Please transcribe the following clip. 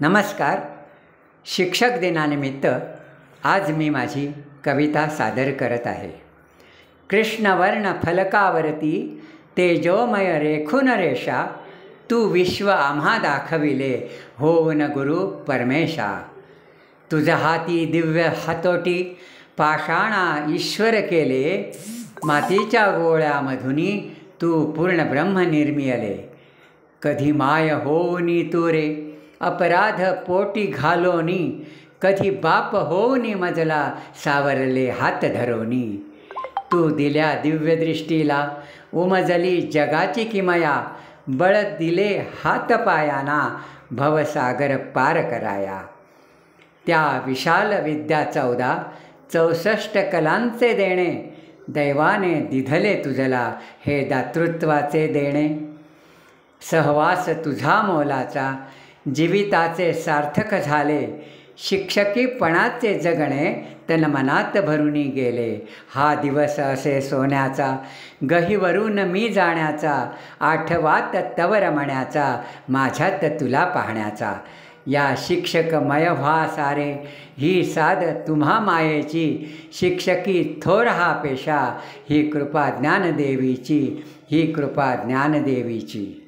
नमस्कार. शिक्षक दिनानिमित्त आज मी माझी कविता सादर करत आहे. कृष्णवर्ण फलकावरती तेजोमय रेखून रेषा, तू विश्व आम्हा दाखविले होऊन गुरु परमेशा. तुझ्या हाती दिव्य हातोटी पाषाणा ईश्वर केले, मातीच्या गोळ्यामधुनी तू पूर्ण ब्रह्म निर्मियले. कधी माय होऊनी तू रे अपराध पोटी घालोनी, कधी बाप होऊनी मजला सावरले हात धरोनी. तू दिल्या दिव्यदृष्टीला उमजली जगाची किमया, बळ दिले हात पायाना भवसागर पार कराया. त्या विशाल विद्या 64 कलांचे देणे, दैवाने दिधले तुझला हे दातृत्वाचे देणे. सहवास तुझा मोलाचा जीविताचे सार्थक झाले, शिक्षकीपणाचे जगणे तन मनात भरूनी गेले. हा दिवस असे सोन्याचा गहीवरून मी जाण्याचा, आठवात तव रमण्याचा माझ्यात तुला पाहण्याचा. या शिक्षकमय व्हा सारे ही साध तुम्हा मायेची, शिक्षकी थोर हा पेशा ही कृपा ज्ञानदेवीची, ही कृपा ज्ञानदेवीची.